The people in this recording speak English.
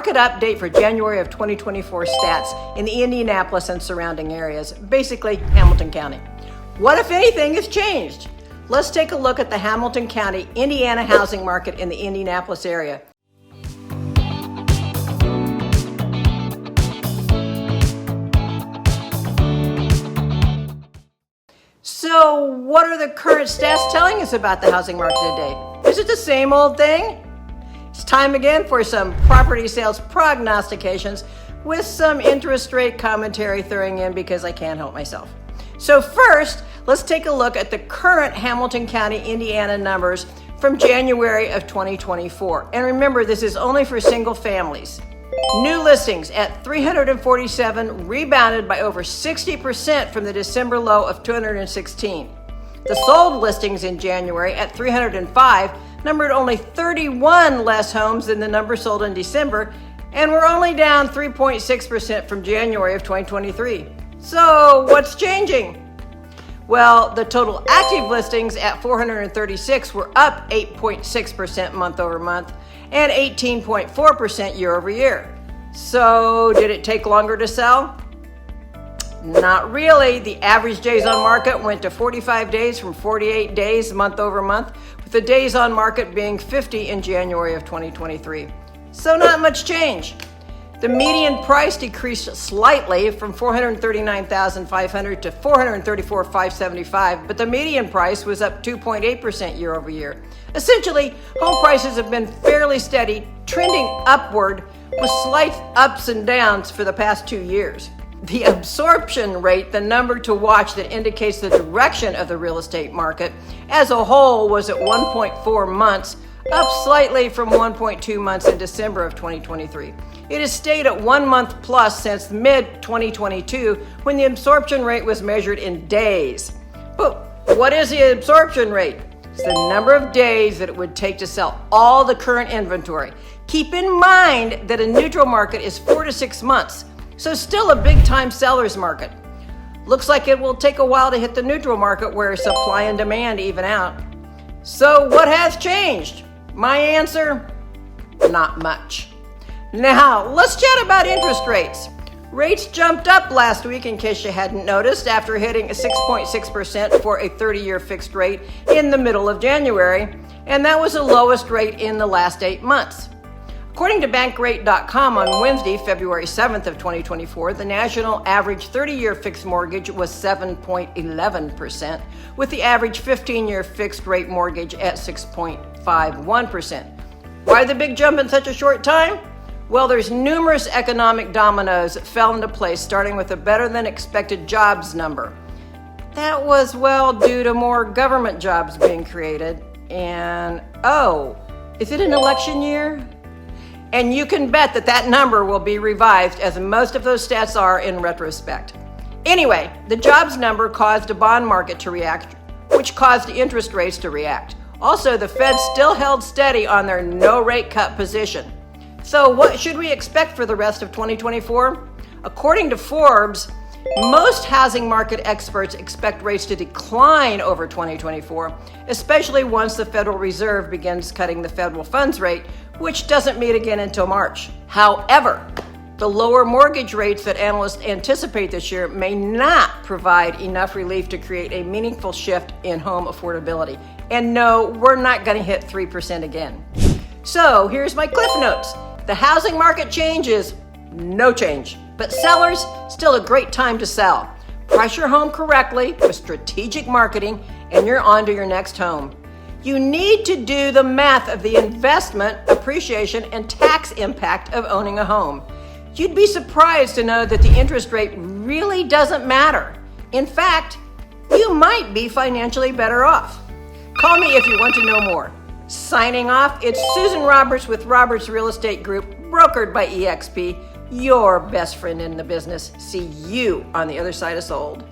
market update for January of 2024 stats in the Indianapolis and surrounding areas, basically Hamilton County. What, if anything, has changed? Let's take a look at the Hamilton County, Indiana housing market in the Indianapolis area. So what are the current stats telling us about the housing market today? Is it the same old thing? It's time again for some property sales prognostications with some interest rate commentary throwing in because I can't help myself. So first, let's take a look at the current Hamilton County, Indiana numbers from January of 2024. And remember, this is only for single families. New listings at 347 rebounded by over 60% from the December low of 216. The sold listings in January at 305 numbered only 31 less homes than the number sold in December, and were only down 3.6% from January of 2023. So what's changing? Well, the total active listings at 436 were up 8.6% month over month and 18.4% year over year. So did it take longer to sell? Not really. The average days on market went to 45 days from 48 days month over month, with the days on market being 50 in January of 2023. So not much change. The median price decreased slightly from $439,500 to $434,575, but the median price was up 2.8% year over year. Essentially, home prices have been fairly steady, trending upward with slight ups and downs for the past 2 years. The absorption rate, the number to watch that indicates the direction of the real estate market as a whole, was at 1.4 months, up slightly from 1.2 months in December of 2023. It has stayed at 1 month plus since mid-2022, when the absorption rate was measured in days. But what is the absorption rate? It's the number of days that it would take to sell all the current inventory. Keep in mind that a neutral market is 4 to 6 months, so still a big-time seller's market. Looks like it will take a while to hit the neutral market where supply and demand even out. So what has changed? My answer, not much. Now, let's chat about interest rates. Rates jumped up last week, in case you hadn't noticed, after hitting 6.6% for a 30-year fixed rate in the middle of January, and that was the lowest rate in the last 8 months. According to bankrate.com on Wednesday, February 7th of 2024, the national average 30-year fixed mortgage was 7.11%, with the average 15-year fixed rate mortgage at 6.51%. Why the big jump in such a short time? Well, there's numerous economic dominoes that fell into place, starting with a better than expected jobs number. That was, well, due to more government jobs being created. And, is it an election year? And you can bet that that number will be revised, as most of those stats are in retrospect. Anyway, the jobs number caused the bond market to react, which caused the interest rates to react. Also, the Fed still held steady on their no rate cut position. So what should we expect for the rest of 2024? According to Forbes, most housing market experts expect rates to decline over 2024, especially once the Federal Reserve begins cutting the federal funds rate, which doesn't meet again until March. However, the lower mortgage rates that analysts anticipate this year may not provide enough relief to create a meaningful shift in home affordability. And no, we're not going to hit 3% again. So here's my cliff notes. The housing market changes, no change. But sellers, still a great time to sell. Price your home correctly with strategic marketing, and you're on to your next home. You need to do the math of the investment, appreciation, and tax impact of owning a home. You'd be surprised to know that the interest rate really doesn't matter. In fact, you might be financially better off. Call me if you want to know more. Signing off, it's Susan Roberts with Roberts Real Estate Group, brokered by eXp, your best friend in the business. See you on the other side of sold.